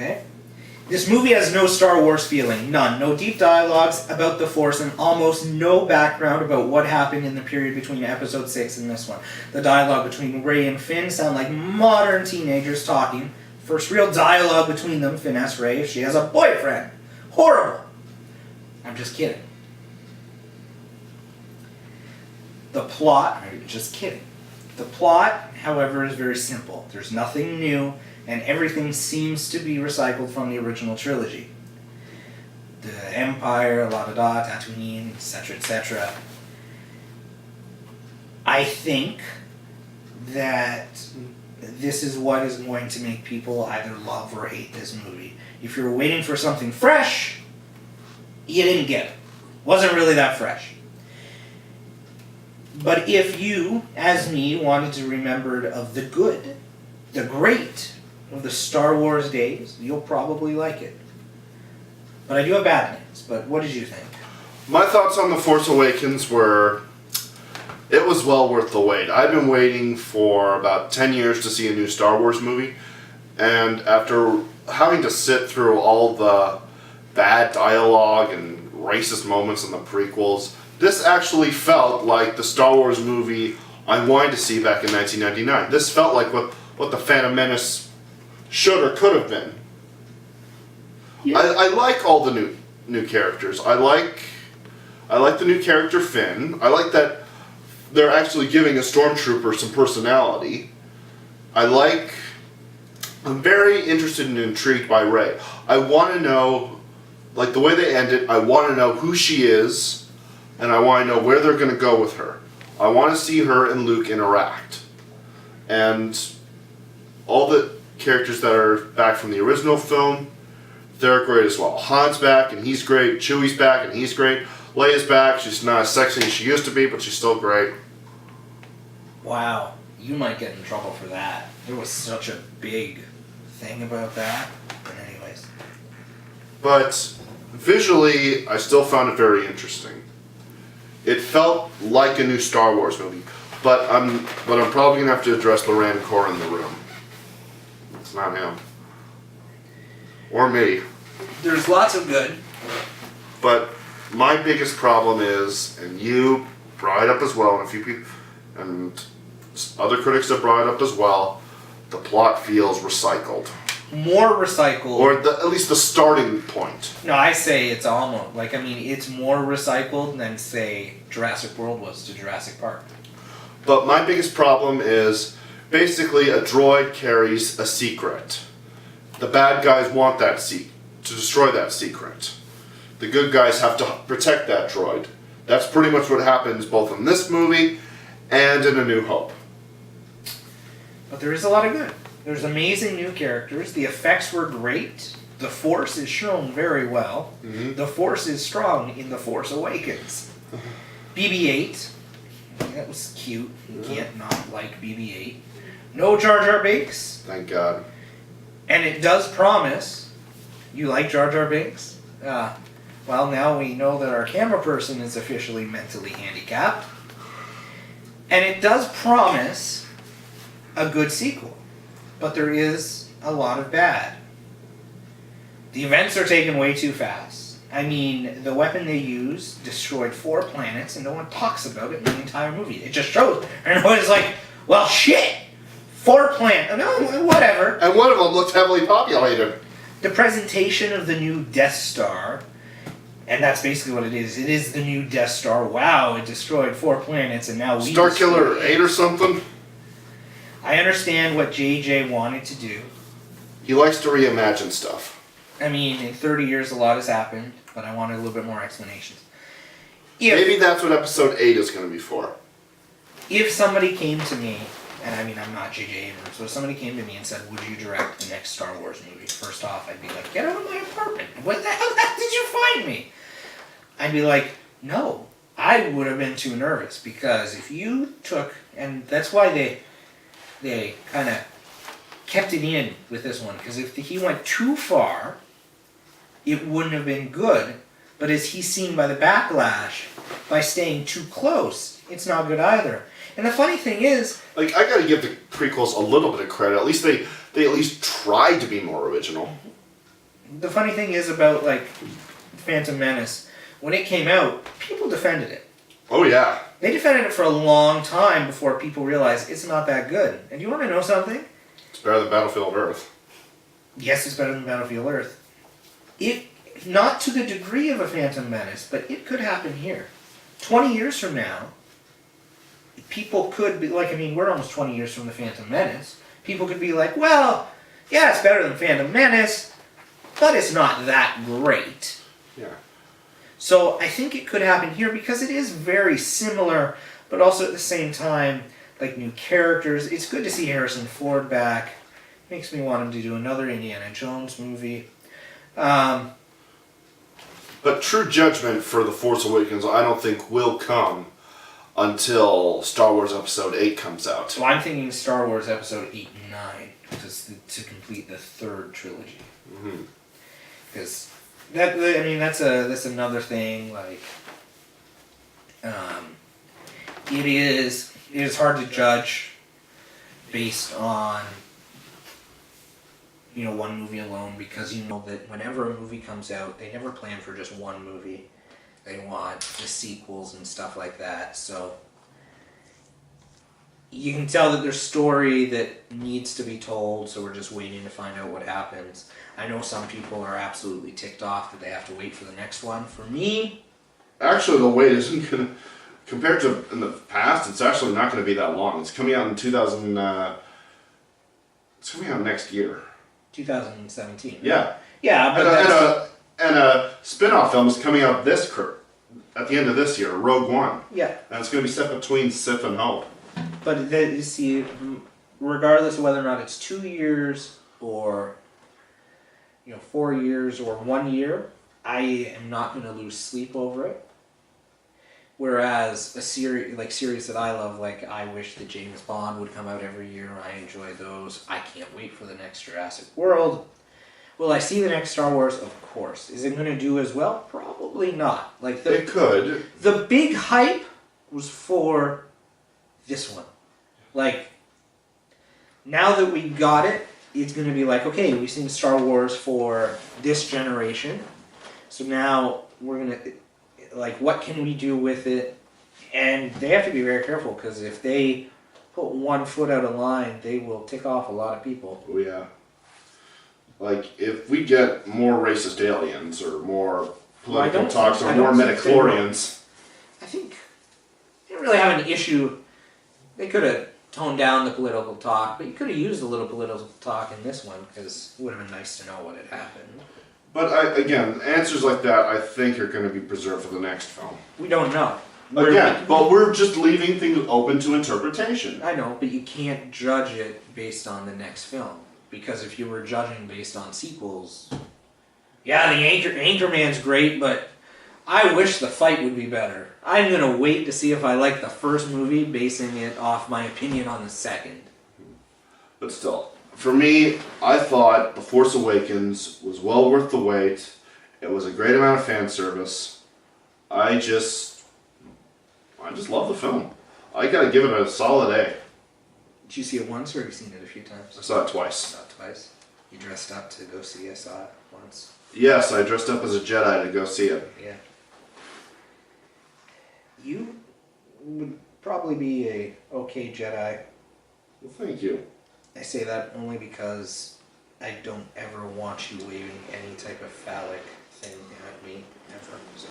Okay? This movie has no Star Wars feeling. None. No deep dialogues about the Force and almost no background about what happened in the period between Episode 6 and this one. The dialogue between Rey and Finn sound like modern teenagers talking. First real dialogue between them, Finn asks Rey if she has a boyfriend. Horrible. I'm just kidding. The plot, I'm just kidding. The plot, however, is very simple. There's nothing new, and everything seems to be recycled from the original trilogy. The Empire, la-da-da, Tatooine, etc., etc. I think that this is what is going to make people either love or hate this movie. If you're waiting for something fresh, you didn't get it. Wasn't really that fresh. But if you, as me, wanted to remember of the good, the great of the Star Wars days, you'll probably like it. But I do have bad news. But what did you think? My thoughts on The Force Awakens were, it was well worth the wait. I've been waiting for about 10 years to see a new Star Wars movie, and after having to sit through all the bad dialogue and racist moments in the prequels, this actually felt like the Star Wars movie I wanted to see back in 1999. This felt like what The Phantom Menace should or could have been. Yeah. I like all the new characters. I like the new character Finn. I like that they're actually giving a stormtrooper some personality. I'm very interested and intrigued by Rey. I want to know, like the way they end it, I want to know who she is, and I want to know where they're going to go with her. I want to see her and Luke interact. And all the characters that are back from the original film, they're great as well. Han's back, and he's great. Chewie's back, and he's great. Leia's back. She's not as sexy as she used to be, but she's still great. Wow. You might get in trouble for that. There was such a big thing about that. But anyways. But visually, I still found it very interesting. It felt like a new Star Wars movie, but I'm probably gonna have to address the Rancor in the room. It's not him, or me. There's lots of good, but my biggest problem is, and you brought it up as well, and a few people, and other critics have brought it up as well. The plot feels recycled. More recycled. Or at least the starting point. No, I say it's almost, it's more recycled than, say, Jurassic World was to Jurassic Park. But my biggest problem is, basically a droid carries a secret. The bad guys want that to destroy that secret. The good guys have to protect that droid. That's pretty much what happens both in this movie and in A New Hope. But there is a lot of good. There's amazing new characters. The effects were great. The Force is shown very well. Mm-hmm. The Force is strong in The Force Awakens. BB-8. That was cute. You can't not like BB-8. No Jar Jar Binks. Thank God. And it does promise. You like Jar Jar Binks? Well, now we know that our camera person is officially mentally handicapped. And it does promise a good sequel. But there is a lot of bad. The events are taken way too fast. I mean, the weapon they used destroyed 4 planets, and no one talks about it in the entire movie. It just shows. And everyone's like, well, shit! 4 planets. No, whatever. And one of them looked heavily populated. The presentation of the new Death Star, and that's basically what it is. It is the new Death Star. Wow, it destroyed 4 planets, and now we... Starkiller 8 or something? I understand what JJ wanted to do. He likes to reimagine stuff. I mean, in 30 years a lot has happened, but I wanted a little bit more explanations. Maybe that's what episode 8 is going to be for. If somebody came to me, and I mean I'm not JJ Abrams, so if somebody came to me and said, would you direct the next Star Wars movie? First off, I'd be like, get out of my apartment. What the hell did you find me? I'd be like, no. I would have been too nervous, because if you took, and that's why they kind of kept it in with this one, because if he went too far, it wouldn't have been good. But as he's seen by the backlash, by staying too close, it's not good either. And the funny thing is... I gotta give the prequels a little bit of credit. At least they at least tried to be more original. the funny thing is about like Phantom Menace, when it came out, people defended it. Oh yeah. They defended it for a long time before people realized it's not that good. And you want to know something? It's better than Battlefield Earth. Yes, it's better than Battlefield Earth. It, not to the degree of a Phantom Menace, but it could happen here. 20 years from now, people could be like, I mean, we're almost 20 years from the Phantom Menace. People could be like, well, yeah, it's better than Phantom Menace, but it's not that great. Yeah. So I think it could happen here because it is very similar, but also at the same time, like new characters. It's good to see Harrison Ford back. Makes me want him to do another Indiana Jones movie. But true judgment for The Force Awakens, I don't think will come until Star Wars Episode 8 comes out. So I'm thinking Star Wars Episode 8 and 9 to complete the third trilogy. Because that's another thing. Like, it is hard to judge based on one movie alone, because you know that whenever a movie comes out, they never plan for just one movie. They want the sequels and stuff like that. So you can tell that there's story that needs to be told, so we're just waiting to find out what happens. I know some people are absolutely ticked off that they have to wait for the next one. For me... Actually, the wait isn't going to... Compared to in the past, it's actually not going to be that long. It's coming out in 2000... it's coming out next year. 2017. Yeah. Yeah, but and a spin-off film is coming out at the end of this year, Rogue One. Yeah. And it's going to be set between Sith and Hope. But you see, regardless of whether or not it's 2 years or 4 years or 1 year, I am not going to lose sleep over it. Whereas a series that I love, like I wish that James Bond would come out every year. I enjoy those. I can't wait for the next Jurassic World. Will I see the next Star Wars? Of course. Is it going to do as well? Probably not. It could. The big hype was for this one. Like, now that we got it, it's going to be like, okay, we've seen Star Wars for this generation. So now we're going to... Like, what can we do with it? And they have to be very careful, because if they put one foot out of line, they will tick off a lot of people. Oh, yeah. Like, if we get more racist aliens, or more political talks, or more midichlorians... I think they don't really have an issue. They could have toned down the political talk, but you could have used a little political talk in this one, because it would have been nice to know what had happened. But, again, answers like that, I think, are going to be preserved for the next film. We don't know. But we're just leaving things open to interpretation. I know, but you can't judge it based on the next film. Because if you were judging based on sequels... Yeah, the Anchorman's great, but I wish the fight would be better. I'm going to wait to see if I like the first movie, basing it off my opinion on the second. But still... For me, I thought The Force Awakens was well worth the wait. It was a great amount of fan service. I just love the film. I gotta give it a solid A. Did you see it once, or have you seen it a few times? I saw it twice. Not twice. You dressed up to go see it. I saw it once. Yes, I dressed up as a Jedi to go see it. Yeah. You would probably be a okay Jedi. Well, thank you. I say that only because I don't ever want you waving any type of phallic thing at me ever. So.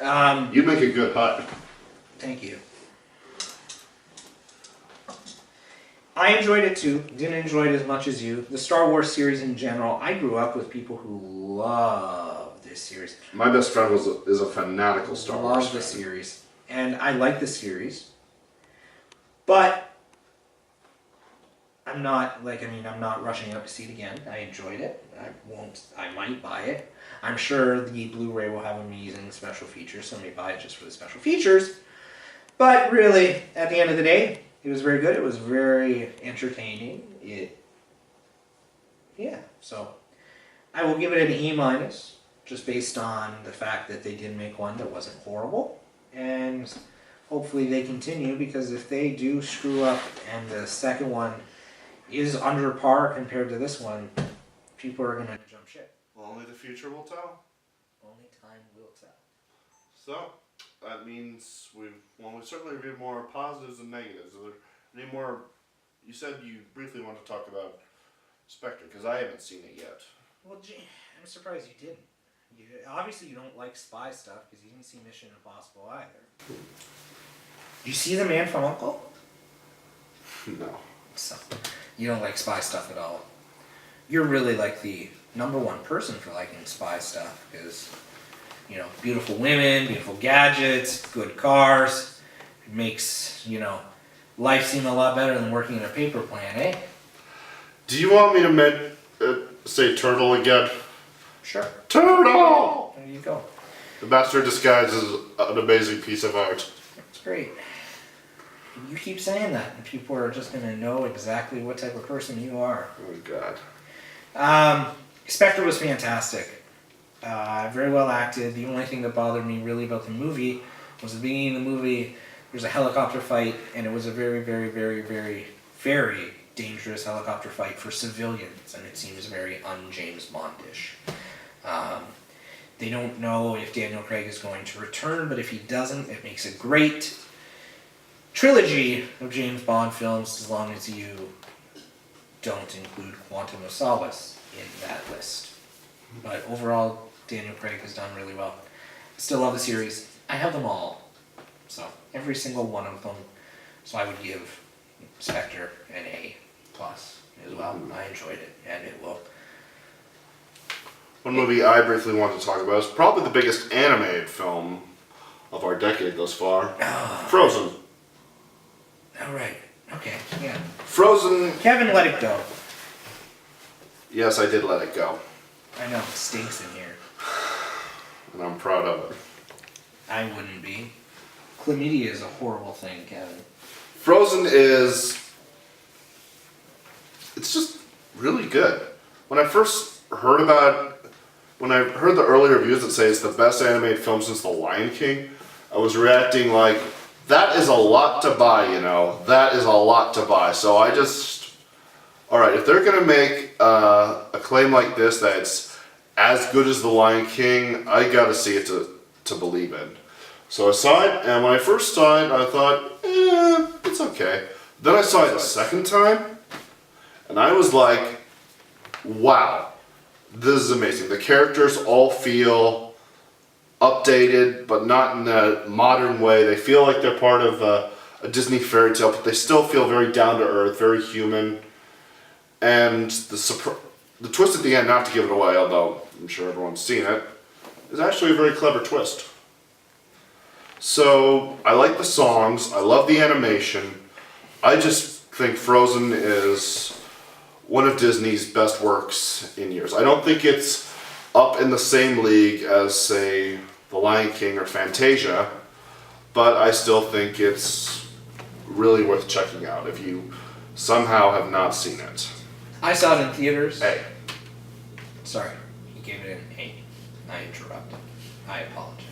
Okay. You make a good hut. Thank you. I enjoyed it too. Didn't enjoy it as much as you. The Star Wars series in general, I grew up with people who love this series. My best friend is a fanatical Star Wars fan. Love the series. And I like the series. But... I'm not rushing out to see it again. I enjoyed it. I might buy it. I'm sure the Blu-ray will have amazing special features, so I may buy it just for the special features. But really, at the end of the day, it was very good. It was very entertaining. So I will give it an A-, just based on the fact that they did make one that wasn't horrible. And hopefully they continue, because if they do screw up and the second one is under par compared to this one, people are gonna jump ship. Only the future will tell. Only time will tell. So, that means we've certainly reviewed more positives and negatives. Are there any more? You said you briefly want to talk about Spectre, because I haven't seen it yet. Well, I'm surprised you didn't. Obviously, you don't like spy stuff because you didn't see Mission Impossible either. You see The Man from U.N.C.L.E.? No. So, you don't like spy stuff at all. You're really like the number one person for liking spy stuff because, you know, beautiful women, beautiful gadgets, good cars. It makes, you know, life seem a lot better than working in a paper plant, eh? Do you want me to say turtle again? Sure. Turtle! There you go. The Master of Disguise is an amazing piece of art. It's great. You keep saying that, and people are just going to know exactly what type of person you are. Oh, God. Spectre was fantastic. Very well acted. The only thing that bothered me really about the movie was at the beginning of the movie, there's a helicopter fight, and it was a very, very, very, very, very dangerous helicopter fight for civilians, and it seems very un-James Bond-ish. They don't know if Daniel Craig is going to return, but if he doesn't, it makes a great trilogy of James Bond films as long as you don't include Quantum of Solace in that list. But overall, Daniel Craig has done really well. I still love the series. I have them all. So, every single one of them. So I would give Spectre an A+ as well. I enjoyed it, and it will. One movie I briefly want to talk about is probably the biggest animated film of our decade thus far. Frozen. Alright. Okay, yeah. Frozen. Kevin, let it go. Yes, I did let it go. I know, it stinks in here. And I'm proud of it. I wouldn't be. Chlamydia is a horrible thing, Kevin. Frozen is... It's just really good. When I first heard about... When I heard the early reviews that say it's the best animated film since The Lion King, I was reacting like, that is a lot to buy, you know. That is a lot to buy. So I just... Alright, if they're going to make a claim like this that's as good as The Lion King, I gotta see it to believe in. So I saw it, and when I first saw it, I thought, it's okay. Then I saw it a second time, and I was like, wow, this is amazing. The characters all feel updated, but not in a modern way. They feel like they're part of a Disney fairy tale, but they still feel very down to earth, very human. And the twist at the end, not to give it away, although I'm sure everyone's seen it, is actually a very clever twist. So, I like the songs, I love the animation. I just think Frozen is one of Disney's best works in years. I don't think it's up in the same league as, say, The Lion King or Fantasia, but I still think it's really worth checking out if you somehow have not seen it. I saw it in theaters. Hey. Sorry, he gave it an A. I interrupted. I apologize.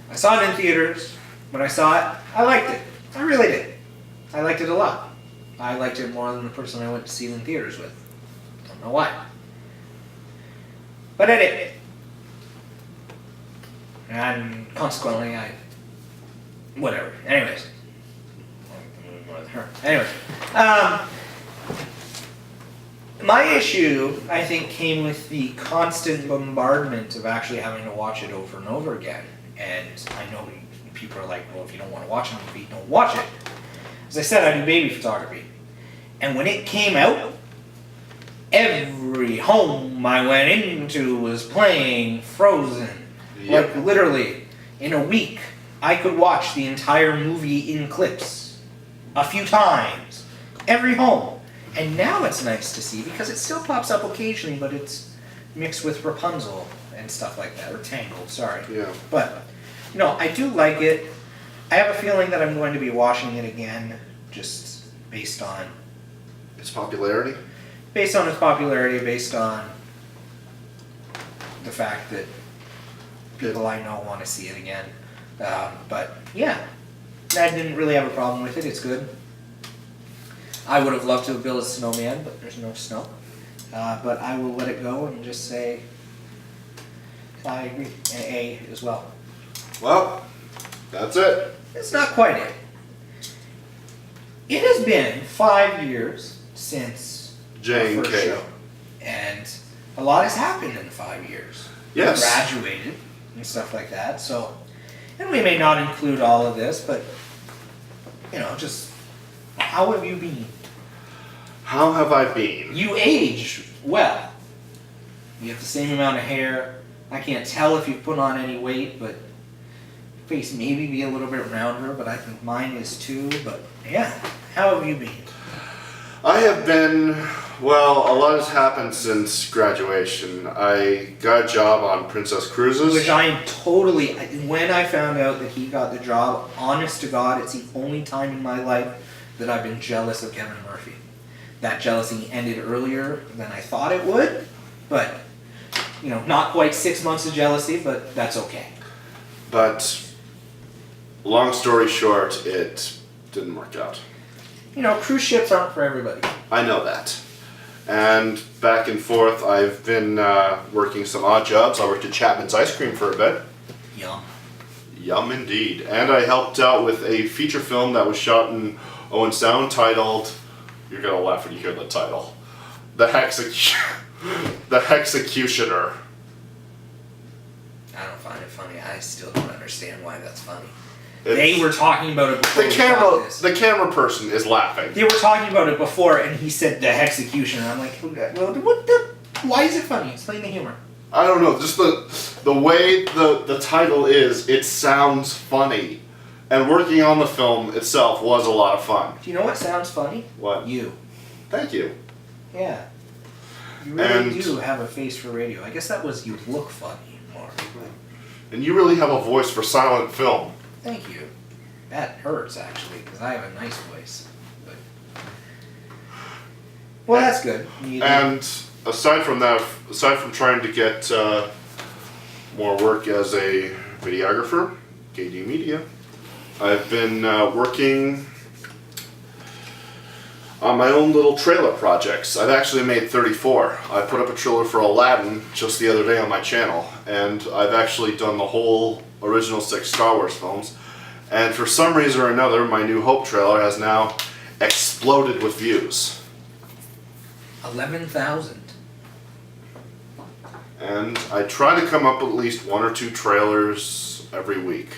I saw it in theaters. When I saw it, I liked it. I really did. I liked it a lot. I liked it more than the person I went to see it in theaters with. Don't know why. But I did. And consequently, whatever. Anyways. More than her. Anyways. My issue, I think, came with the constant bombardment of actually having to watch it over and over again. And I know people are like, well, if you don't want to watch a movie, don't watch it. As I said, I do baby photography. And when it came out, every home I went into was playing Frozen. Yep. Like, literally, in a week, I could watch the entire movie in clips. A few times. Every home. And now it's nice to see because it still pops up occasionally, but it's mixed with Rapunzel and stuff like that, or Tangled, sorry. Yeah. But, you know, I do like it. I have a feeling that I'm going to be watching it again, just based on... Its popularity? Based on its popularity, based on the fact that people I know want to see it again. But, yeah, I didn't really have a problem with it. It's good. I would have loved to have built a snowman, but there's no snow. but I will let it go and just say I agree. An A as well. Well, that's it. It's not quite it. It has been 5 years since J our and first K. show, and a lot has happened in 5 years. Yes. We graduated and stuff like that. So, and we may not include all of this, but just how have you been? How have I been? You age well. You have the same amount of hair. I can't tell if you've put on any weight, but face maybe be a little bit rounder, but I think mine is too. But yeah, how have you been? I have been, well, a lot has happened since graduation. I got a job on Princess Cruises. Which I am totally, when I found out that he got the job, honest to God, it's the only time in my life that I've been jealous of Kevin Murphy. That jealousy ended earlier than I thought it would, but, not quite 6 months of jealousy, but that's okay. But, long story short, it didn't work out. Cruise ships aren't for everybody. I know that. And back and forth, I've been working some odd jobs. I worked at Chapman's Ice Cream for a bit. Yum. Yum indeed. And I helped out with a feature film that was shot in Owen Sound titled, you're going to laugh when you hear the title, The Hexecutioner. I don't find it funny. I still don't understand why that's funny. It's- They were talking about it before. The camera person is laughing. They were talking about it before, and he said the execution. I'm like, well, why is it funny? Explain the humor. I don't know, just the way the title is, it sounds funny. And working on the film itself was a lot of fun. Do you know what sounds funny? What? You. Thank you. Yeah. You really And- do have a face for radio. I guess that was you look funny more. And you really have a voice for silent film. Thank you. That hurts, actually, because I have a nice voice. But... Well, that's good. And aside from that, aside from trying to get more work as a videographer, KD Media, I've been working on my own little trailer projects. I've actually made 34. I put up a trailer for Aladdin just the other day on my channel, and I've actually done the whole original 6 Star Wars films. And for some reason or another, my New Hope trailer has now exploded with views. 11,000. And I try to come up with at least 1 or 2 trailers every week.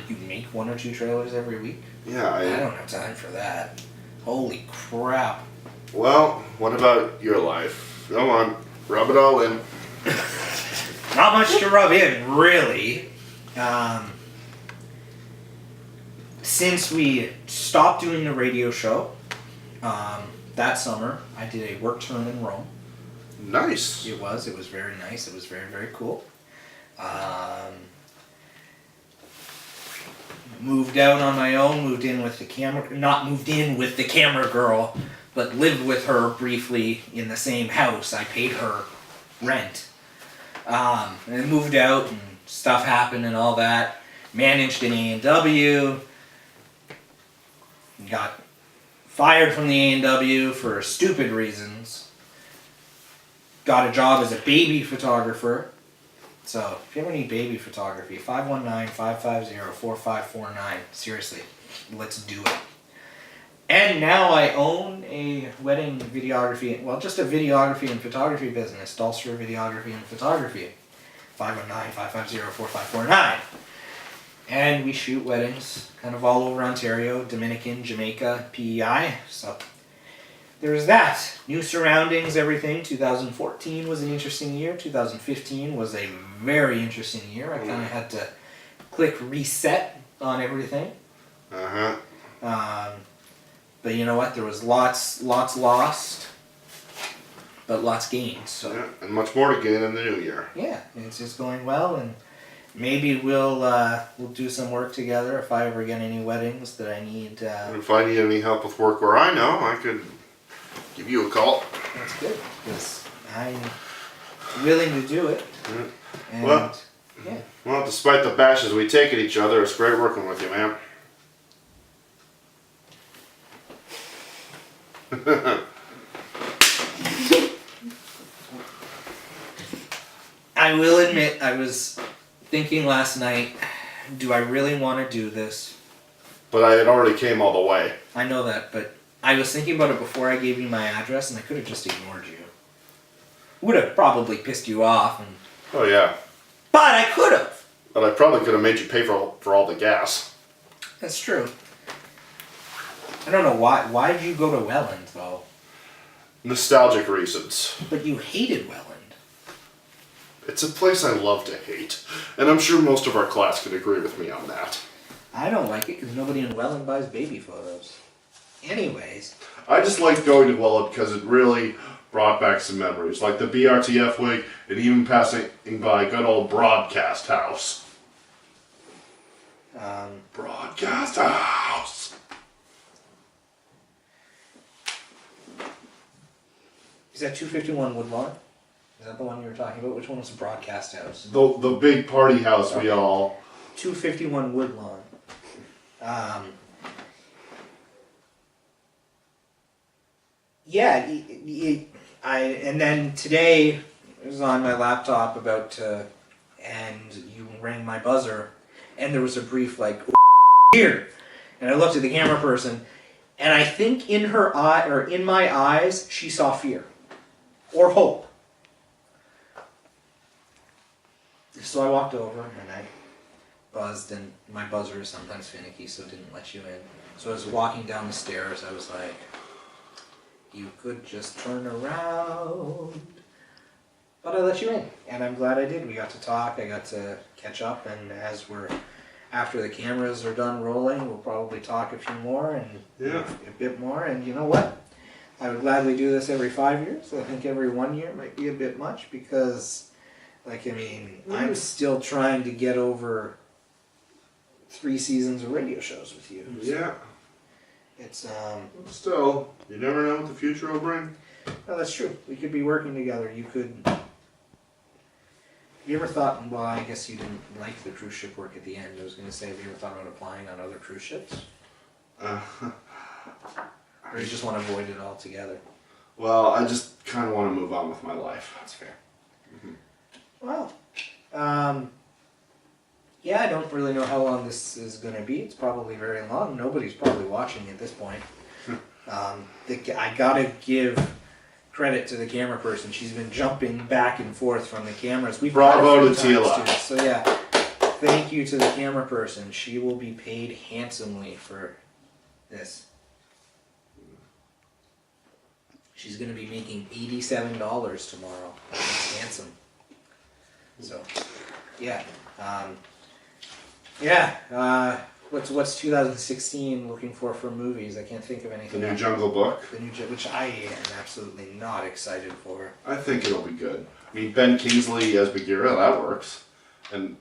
You make 1 or 2 trailers every week? Yeah, I don't have time for that. Holy crap. Well, what about your life? Come on, rub it all in. Not much to rub in, really. Since we stopped doing the radio show, that summer, I did a work term in Rome. Nice. It was very nice. It was very, very cool. Moved out on my own, not moved in with the camera girl, but lived with her briefly in the same house. I paid her rent. And moved out and stuff happened and all that. Managed an A&W. Got fired from the A&W for stupid reasons. Got a job as a baby photographer. So, if you ever need baby photography, 519-550-4549. Seriously, let's do it. And now I own a wedding videography, just a videography and photography business, Dulster Videography and Photography. 519-550-4549. And we shoot weddings kind of all over Ontario, Dominican, Jamaica, PEI. So there's that. New surroundings, everything. 2014 was an interesting year. 2015 was a very interesting year. I kind of had to click reset on everything. Uh-huh. But you know what? There was lots lost, but lots gained. So Yeah, and much more to gain in the new year. yeah, it's just going well, and maybe we'll do some work together if I ever get any weddings that I need. And if I need any help with work where I know, I could give you a call. That's good, because I'm willing to do it. And Well- yeah. Well, despite the bashes we take at each other, it's great working with you, man. I will admit, I was thinking last night, do I really want to do this? But I had already came all the way. I know that, but I was thinking about it before I gave you my address, and I could have just ignored you. Would have probably pissed you off, Oh yeah. but I could have. But I probably could have made you pay for all the gas. That's true. I don't know why. Why did you go to Welland though? Nostalgic reasons. But you hated Welland. It's a place I love to hate. And I'm sure most of our class could agree with me on that. I don't like it because nobody in Welland buys baby photos. Anyways. I just liked going to Welland because it really brought back some memories. Like the BRTF wig and even passing by good old Broadcast House. Broadcast House! Is that 251 Woodlawn? Is that the one you were talking about? Which one was the Broadcast House? The big party house we all... 251 Woodlawn. Yeah, and then today it was on my laptop about and you rang my buzzer, and there was a brief like here, and I looked at the camera person, and I think in her eye or in my eyes she saw fear or hope. So I walked over and I buzzed, and my buzzer is sometimes finicky, so it didn't let you in. So I was walking down the stairs, I was like, you could just turn around. But I let you in, and I'm glad I did. We got to talk, I got to catch up, and after the cameras are done rolling, we'll probably talk a few more and a bit more, and you know what? I would gladly do this every 5 years. I think every 1 year might be a bit much because, I'm still trying to get over 3 seasons of radio shows with you. Yeah. It's, Still, you never know what the future will bring. no, that's true. We could be working together. You could... Have you ever thought, well, I guess you didn't like the cruise ship work at the end. I was going to say, have you ever thought about applying on other cruise ships? Or you just want to avoid it altogether? Well, I just kind of want to move on with my life. That's fair. Well, yeah, I don't really know how long this is going to be. It's probably very long. Nobody's probably watching at this point. I gotta give credit to the camera person. She's been jumping back and forth from the cameras. We've Bravo had a few to times, Tila. too. So yeah, thank you to the camera person. She will be paid handsomely for this. She's going to be making $87 tomorrow. That's handsome. So, yeah. What's 2016 looking for movies? I can't think of anything. The new Jungle Book. Which I am absolutely not excited for. I think it'll be good. I mean, Ben Kingsley as Bagheera, that works. And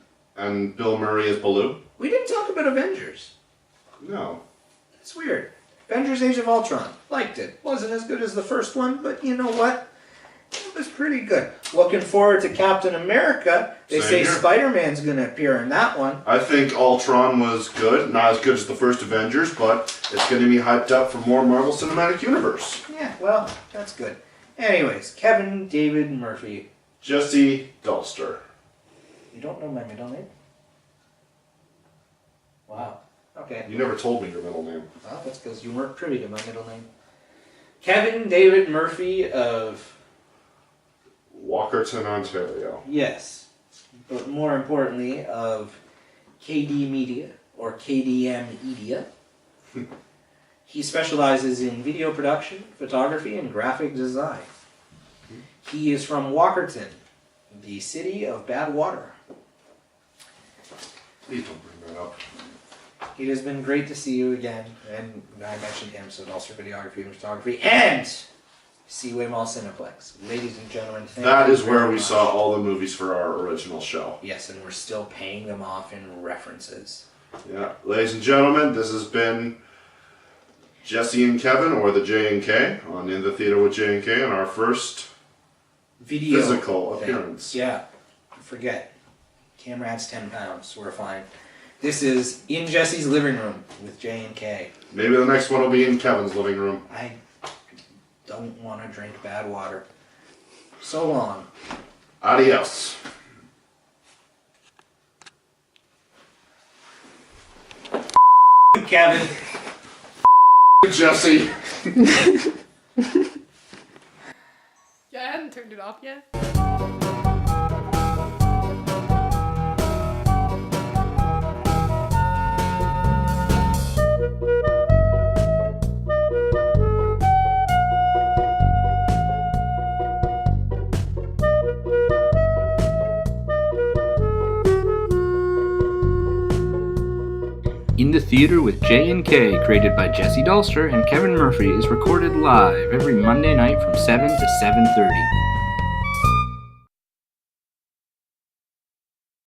Bill Murray as Baloo. We didn't talk about Avengers. No. It's weird. Avengers Age of Ultron. Liked it. Wasn't as good as the first one, but you know what? It was pretty good. Looking forward to Captain America. They Same say here. Spider-Man's going to appear in that one. I think Ultron was good. Not as good as the first Avengers, but it's going to be hyped up for more Marvel Cinematic Universe. Yeah, well, that's good. Anyways, Kevin David Murphy. Jesse Dulster. You don't know my middle name? Wow. Okay. You never told me your middle name. Well, that's because you weren't privy to my middle name. Kevin David Murphy of... Walkerton, Ontario. Yes. But more importantly, of KD Media, or KDM Media. He specializes in video production, photography, and graphic design. He is from Walkerton, the city of bad water. Please don't bring that up. It has been great to see you again, and I mentioned him, so also videography and photography, and Seaway Mall Cineplex. Ladies and gentlemen, thank you That is very where we much. saw all the movies for our original show. Yes, and we're still paying them off in references. Yeah, ladies and gentlemen, this has been Jesse and Kevin, or the J and K, on In the Theater with J and K, on our first Video physical thing. appearance. Yeah, forget. Camera adds 10 pounds, we're fine. This is in Jesse's living room with J and K. Maybe the next one will be in Kevin's living room. I don't want to drink bad water. So long. Adios. Kevin. Jesse. Yeah, I hadn't turned it off yet. In the Theater with J and K, created by Jesse Dulster and Kevin Murphy, is recorded live every Monday night from 7 to 7:30.